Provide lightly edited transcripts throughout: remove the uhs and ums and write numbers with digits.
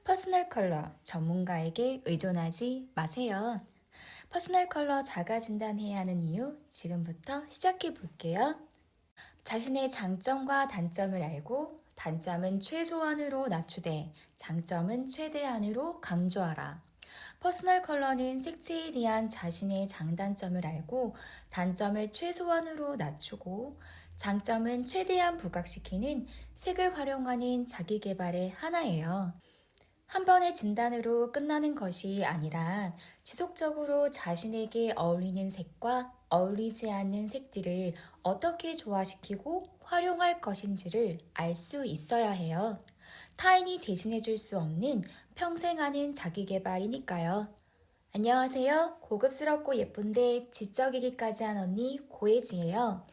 퍼스널 컬러 전문가에게 의존하지 마세요. 퍼스널 컬러 자가 진단해야 하는 이유 지금부터 시작해 볼게요. 자신의 장점과 단점을 알고 단점은 최소한으로 낮추되 장점은 최대한으로 강조하라. 퍼스널 컬러는 색채에 대한 자신의 장단점을 알고 단점을 최소한으로 낮추고 장점은 최대한 부각시키는 색을 활용하는 자기 개발의 하나예요. 한 번의 진단으로 끝나는 것이 아니라 지속적으로 자신에게 어울리는 색과 어울리지 않는 색들을 어떻게 조화시키고 활용할 것인지를 알 수 있어야 해요. 타인이 대신해 줄 수 없는 평생 하는 자기 개발이니까요. 안녕하세요. 고급스럽고 예쁜데 지적이기까지 한 언니 고혜지예요.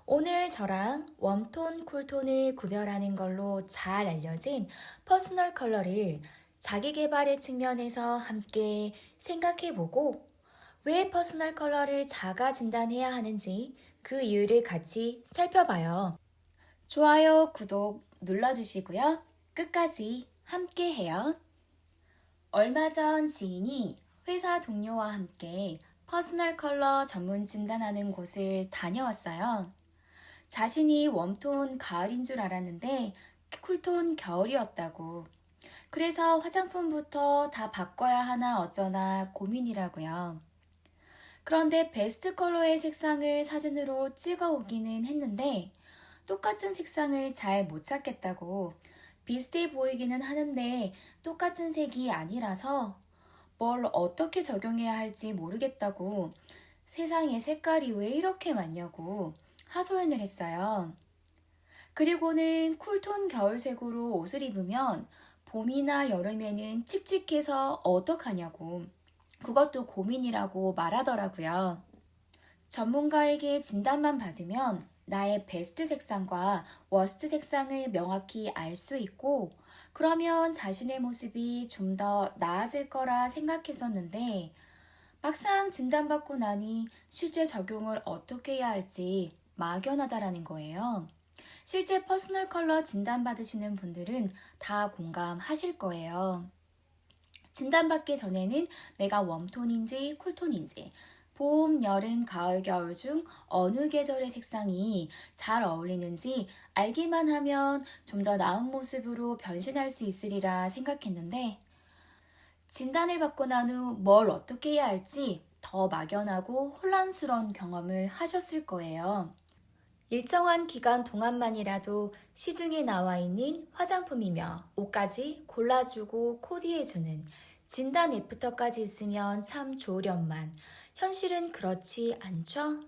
오늘 저랑 웜톤, 쿨톤을 구별하는 걸로 잘 알려진 퍼스널 컬러를 자기 개발의 측면에서 함께 생각해보고 왜 퍼스널 컬러를 자가 진단해야 하는지 그 이유를 같이 살펴봐요. 좋아요, 구독 눌러주시고요. 끝까지 함께 해요. 얼마 전 지인이 회사 동료와 함께 퍼스널 컬러 전문 진단하는 곳을 다녀왔어요. 자신이 웜톤 가을인 줄 알았는데 쿨톤 겨울이었다고. 그래서 화장품부터 다 바꿔야 하나 어쩌나 고민이라고요. 그런데 베스트 컬러의 색상을 사진으로 찍어 오기는 했는데 똑같은 색상을 잘 못 찾겠다고. 비슷해 보이기는 하는데 똑같은 색이 아니라서 뭘 어떻게 적용해야 할지 모르겠다고. 세상에 색깔이 왜 이렇게 많냐고 하소연을 했어요. 그리고는 쿨톤 겨울색으로 옷을 입으면 봄이나 여름에는 칙칙해서 어떡하냐고. 그것도 고민이라고 말하더라고요. 전문가에게 진단만 받으면 나의 베스트 색상과 워스트 색상을 명확히 알 수 있고, 그러면 자신의 모습이 좀 더 나아질 거라 생각했었는데, 막상 진단받고 나니 실제 적용을 어떻게 해야 할지 막연하다라는 거예요. 실제 퍼스널 컬러 진단받으시는 분들은 다 공감하실 거예요. 진단받기 전에는 내가 웜톤인지 쿨톤인지, 봄, 여름, 가을, 겨울 중 어느 계절의 색상이 잘 어울리는지 알기만 하면 좀 더 나은 모습으로 변신할 수 있으리라 생각했는데, 진단을 받고 난 후 뭘 어떻게 해야 할지 더 막연하고 혼란스러운 경험을 하셨을 거예요. 일정한 기간 동안만이라도 시중에 나와 있는 화장품이며 옷까지 골라주고 코디해주는 진단 애프터까지 있으면 참 좋으련만 현실은 그렇지 않죠?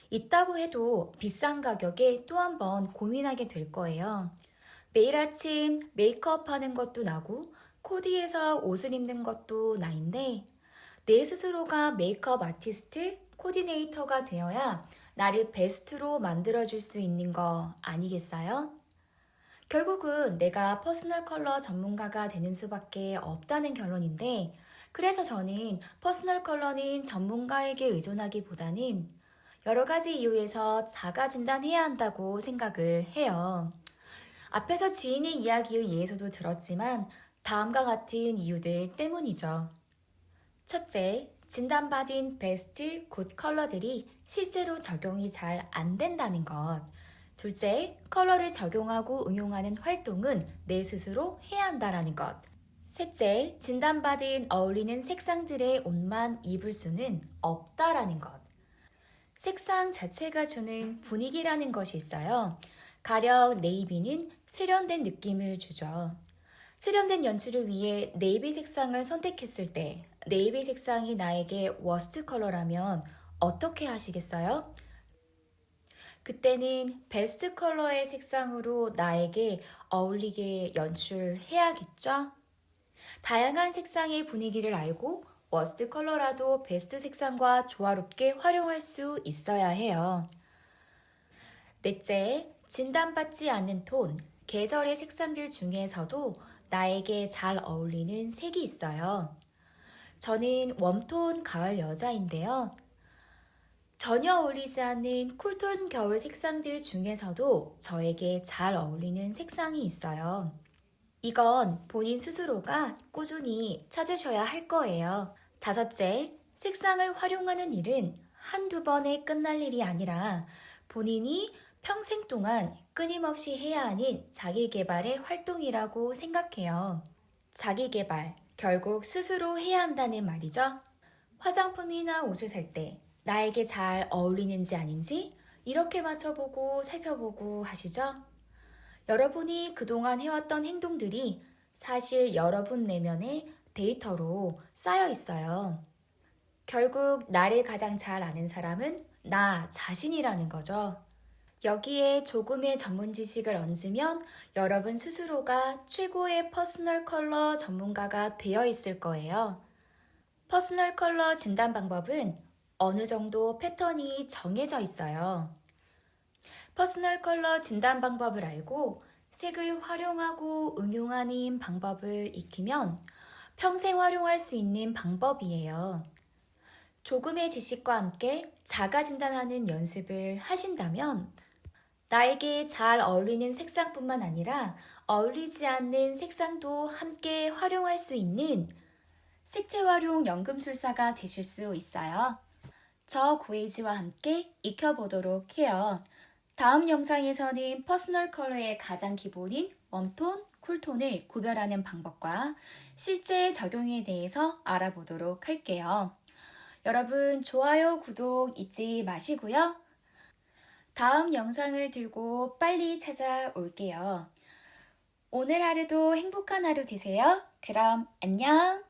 있다고 해도 비싼 가격에 또 한 번 고민하게 될 거예요. 매일 아침 메이크업 하는 것도 나고 코디해서 옷을 입는 것도 나인데 내 스스로가 메이크업 아티스트, 코디네이터가 되어야 나를 베스트로 만들어줄 수 있는 거 아니겠어요? 결국은 내가 퍼스널 컬러 전문가가 되는 수밖에 없다는 결론인데, 그래서 저는 퍼스널 컬러는 전문가에게 의존하기보다는 여러 가지 이유에서 자가 진단해야 한다고 생각을 해요. 앞에서 지인의 이야기에 의해서도 들었지만 다음과 같은 이유들 때문이죠. 첫째, 진단받은 베스트 굿 컬러들이 실제로 적용이 잘 안 된다는 것. 둘째, 컬러를 적용하고 응용하는 활동은 내 스스로 해야 한다는 것. 셋째, 진단받은 어울리는 색상들의 옷만 입을 수는 없다라는 것. 색상 자체가 주는 분위기라는 것이 있어요. 가령 네이비는 세련된 느낌을 주죠. 세련된 연출을 위해 네이비 색상을 선택했을 때 네이비 색상이 나에게 워스트 컬러라면 어떻게 하시겠어요? 그때는 베스트 컬러의 색상으로 나에게 어울리게 연출해야겠죠? 다양한 색상의 분위기를 알고 워스트 컬러라도 베스트 색상과 조화롭게 활용할 수 있어야 해요. 넷째, 진단받지 않는 톤, 계절의 색상들 중에서도 나에게 잘 어울리는 색이 있어요. 저는 웜톤 가을 여자인데요. 전혀 어울리지 않는 쿨톤 겨울 색상들 중에서도 저에게 잘 어울리는 색상이 있어요. 이건 본인 스스로가 꾸준히 찾으셔야 할 거예요. 다섯째, 색상을 활용하는 일은 한두 번에 끝날 일이 아니라 본인이 평생 동안 끊임없이 해야 하는 자기 개발의 활동이라고 생각해요. 자기 개발, 결국 스스로 해야 한다는 말이죠. 화장품이나 옷을 살 때 나에게 잘 어울리는지 아닌지 이렇게 맞춰보고 살펴보고 하시죠? 여러분이 그동안 해왔던 행동들이 사실 여러분 내면의 데이터로 쌓여 있어요. 결국 나를 가장 잘 아는 사람은 나 자신이라는 거죠. 여기에 조금의 전문 지식을 얹으면 여러분 스스로가 최고의 퍼스널 컬러 전문가가 되어 있을 거예요. 퍼스널 컬러 진단 방법은 어느 정도 패턴이 정해져 있어요. 퍼스널 컬러 진단 방법을 알고 색을 활용하고 응용하는 방법을 익히면 평생 활용할 수 있는 방법이에요. 조금의 지식과 함께 자가 진단하는 연습을 하신다면 나에게 잘 어울리는 색상뿐만 아니라 어울리지 않는 색상도 함께 활용할 수 있는 색채 활용 연금술사가 되실 수 있어요. 저 고에이지와 함께 익혀보도록 해요. 다음 영상에서는 퍼스널 컬러의 가장 기본인 웜톤, 쿨톤을 구별하는 방법과 실제 적용에 대해서 알아보도록 할게요. 여러분 좋아요, 구독 잊지 마시고요. 다음 영상을 들고 빨리 찾아올게요. 오늘 하루도 행복한 하루 되세요. 그럼 안녕!